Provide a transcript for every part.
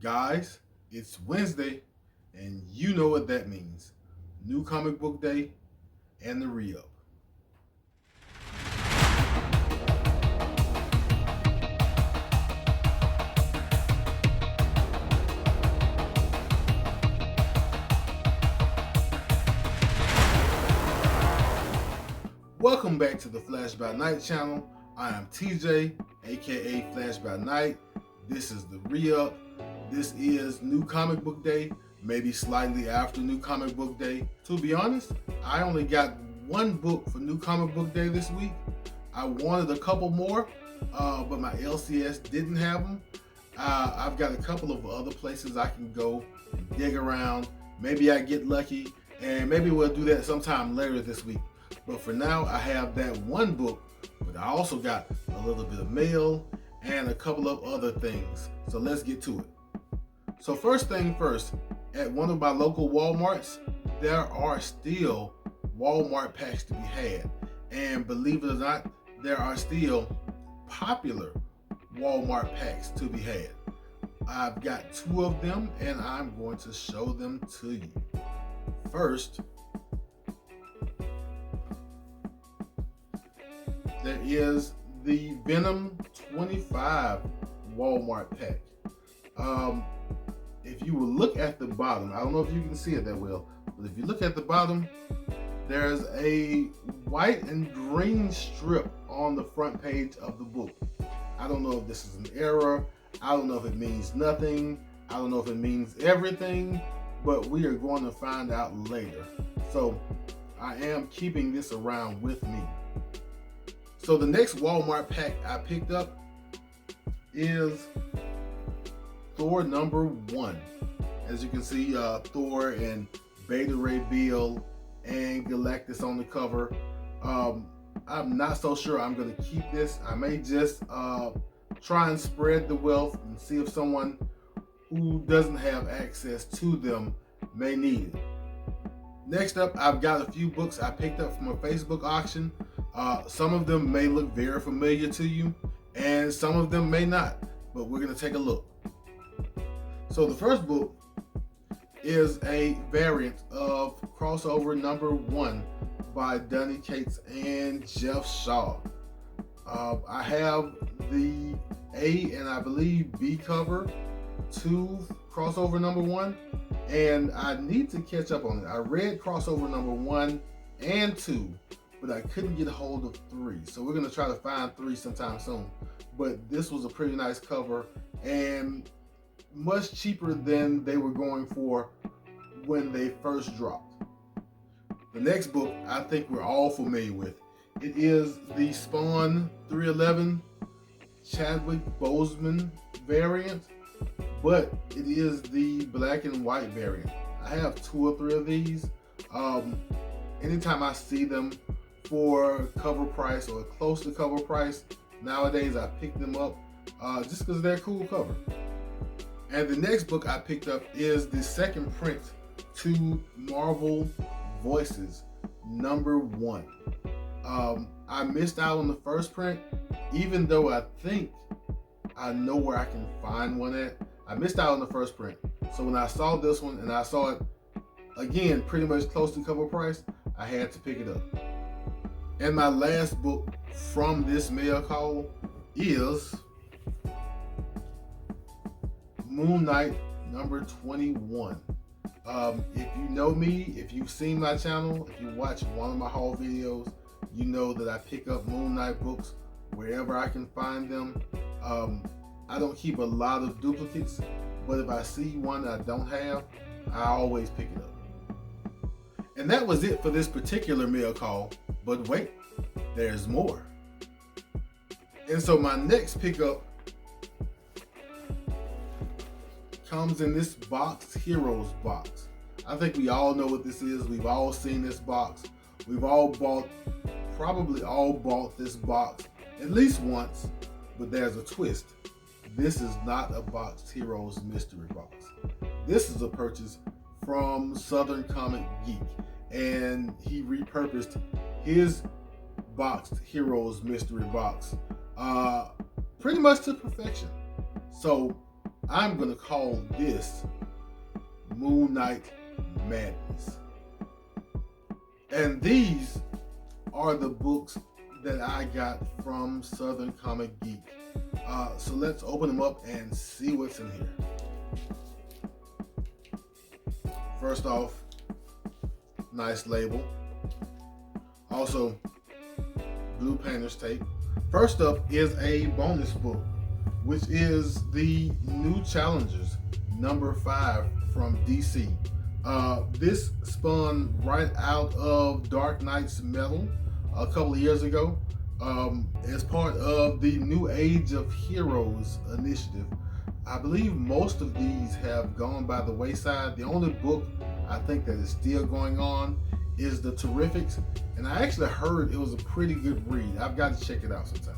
Guys, it's Wednesday, and you know what that means. New comic book day and the re-up. Welcome back to the Flash by Night channel. I am TJ, aka Flash by Night. This is the re-up. This is New Comic Book Day, maybe slightly after New Comic Book Day. To be honest, I only got one book for New Comic Book Day this week. I wanted a couple more, but my LCS didn't have them. I've got a couple of other places I can go and dig around. Maybe I get lucky, and maybe we'll do that sometime later this week. But for now, I have that one book, but I also got a little bit of mail and a couple of other things. So let's get to it. So first thing first, at one of my local Walmarts, there are still Walmart packs to be had. And believe it or not, there are still popular Walmart packs to be had. I've got two of them and I'm going to show them to you. First, there is the Venom 25 Walmart pack. If you will look at the bottom, I don't know if you can see it that well, but if you look at the bottom, there's a white and green strip on the front page of the book. I don't know if this is an error. I don't know if it means nothing. I don't know if it means everything, but we are going to find out later. So I am keeping this around with me. So the next Walmart pack I picked up is Thor #1. As you can see, Thor and Beta Ray Bill and Galactus on the cover. I'm not so sure I'm going to keep this. I may just try and spread the wealth and see if someone who doesn't have access to them may need it. Next up, I've got a few books I picked up from a Facebook auction. Some of them may look very familiar to you, and some of them may not, but we're going to take a look. So the first book is a variant of crossover #1 by Donny Cates and Jeff Shaw. I have the A and I believe B cover to crossover #1, and I need to catch up on it. I read crossover #1 and 2, but I couldn't get a hold of 3. So we're going to try to find 3 sometime soon. But this was a pretty nice cover and much cheaper than they were going for when they first dropped. The next book I think we're all familiar with. It is the Spawn 311 Chadwick Boseman variant, but it is the black and white variant. I have 2 or 3 of these. Anytime I see them for cover price or close to cover price, nowadays I pick them up just because they're cool cover. And the next book I picked up is the second print to Marvel Voices #1. I missed out on the first print, even though I think I know where I can find one at. I missed out on the first print. So when I saw this one and I saw it again pretty much close to cover price, I had to pick it up. And my last book from this mail call is Moon Knight #21. If you know me, if you've seen my channel, if you watch one of my haul videos, you know that I pick up Moon Knight books wherever I can find them. I don't keep a lot of duplicates, but if I see one that I don't have, I always pick it up. And that was it for this particular mail call, but wait, there's more. And so my next pickup comes in this Box Heroes box. I think we all know what this is. We've all seen this box. We've all probably all bought this box at least once, but there's a twist. This is not a Box Heroes mystery box. This is a purchase from Southern Comic Geek, and he repurposed his Boxed Heroes mystery box pretty much to perfection. So I'm going to call this Moon Knight Madness. And these are the books that I got from Southern Comic Geek. So let's open them up and see what's in here. First off, nice label. Also, blue painter's tape. First up is a bonus book, which is the New Challengers #5 from DC. This spun right out of Dark Knight's Metal a couple of years ago as part of the New Age of Heroes initiative. I believe most of these have gone by the wayside. The only book I think that is still going on is The Terrifics, and I actually heard it was a pretty good read. I've got to check it out sometime.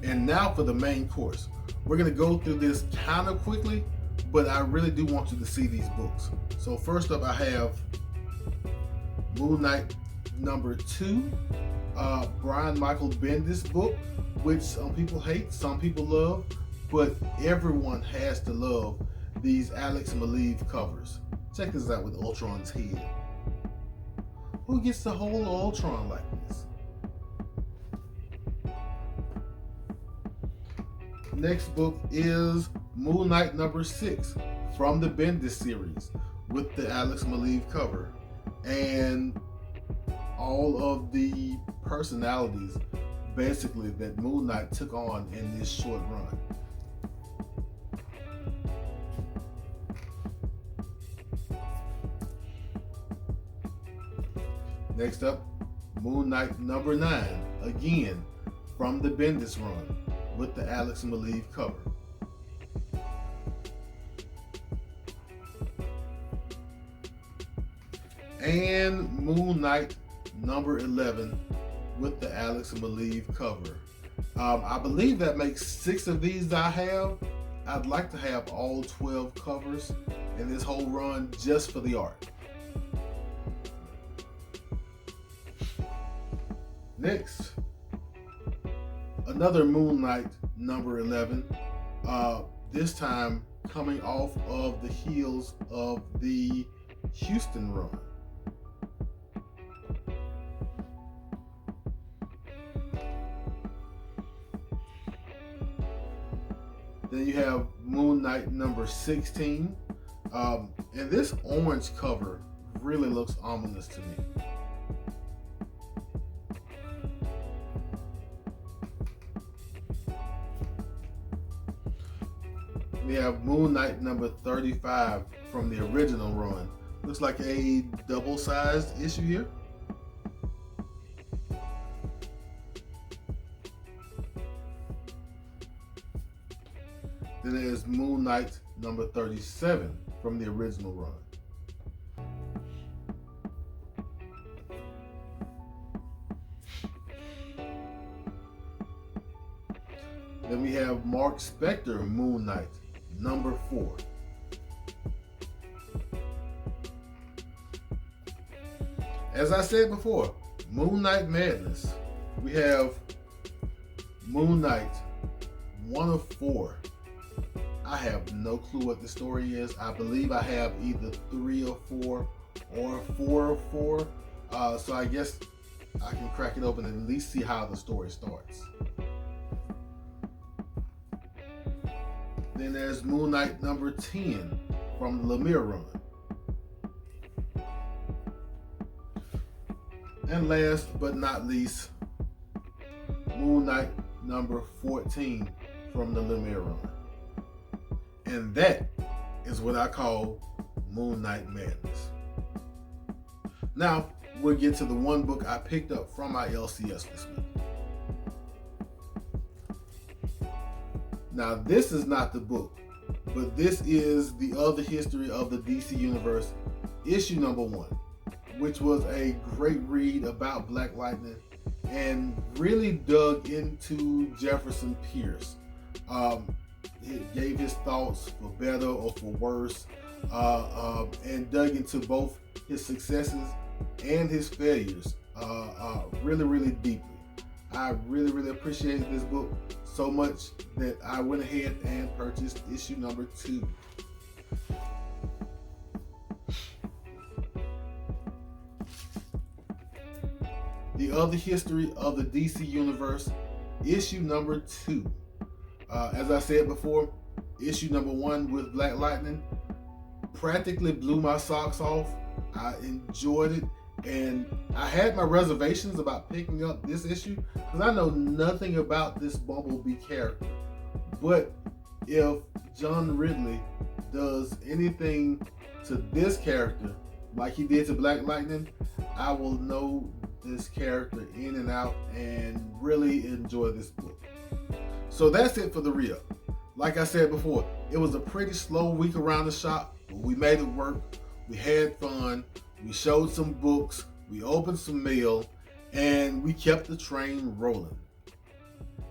And now for the main course. We're going to go through this kind of quickly, but I really do want you to see these books. So first up I have Moon Knight #2, Brian Michael Bendis book, which some people hate, some people love, but everyone has to love these Alex Maleev covers. Check this out with Ultron's head. Who gets to hold Ultron like this? Next book is Moon Knight #6 from the Bendis series with the Alex Maleev cover and all of the personalities basically that Moon Knight took on in this short run. Next up, Moon Knight #9, again from the Bendis run with the Alex Maleev cover. And Moon Knight #11 with the Alex Maleev cover. I believe that makes 6 of these I have. I'd like to have all 12 covers in this whole run just for the art. Next, another Moon Knight #11, this time coming off of the heels of the Houston run. Then you have Moon Knight #16, and this orange cover really looks ominous to me. We have Moon Knight #35 from the original run. Looks like a double-sized issue here. Then there's Moon Knight #37 from the original run. Then we have Mark Spector Moon Knight #4. As I said before, Moon Knight Madness. We have Moon Knight 1 of 4. I have no clue what the story is. I believe I have either 3 of 4 or 4 of 4. So I guess I can crack it open and at least see how the story starts. Then there's Moon Knight #10 from the Lemire run. And last but not least, Moon Knight #14 from the Lemire run. And that is what I call Moon Knight Madness. Now, we'll get to the one book I picked up from my LCS this week. Now, this is not the book, but this is The Other History of the DC Universe, issue #1, which was a great read about Black Lightning and really dug into Jefferson Pierce. He gave his thoughts for better or for worse, and dug into both his successes and his failures really, really deeply. I really, really appreciated this book so much that I went ahead and purchased issue number 2. The Other History of the DC Universe, issue number 2. As I said before, issue number 1 with Black Lightning practically blew my socks off. I enjoyed it, and I had my reservations about picking up this issue because I know nothing about this Bumblebee character. But if John Ridley does anything to this character like he did to Black Lightning, I will know this character in and out and really enjoy this book. So that's it for the re-up. Like I said before, it was a pretty slow week around the shop, but we made it work. We had fun. We showed some books. We opened some mail, and we kept the train rolling.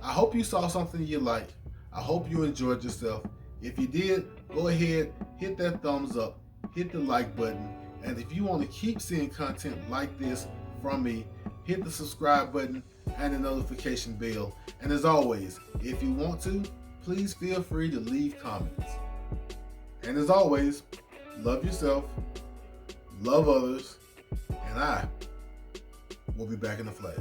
I hope you saw something you liked. I hope you enjoyed yourself. If you did, go ahead, hit that thumbs up, hit the like button, and if you want to keep seeing content like this from me, hit the subscribe button and the notification bell. And as always, if you want to, please feel free to leave comments. And as always, love yourself, love others, and I will be back in a flash.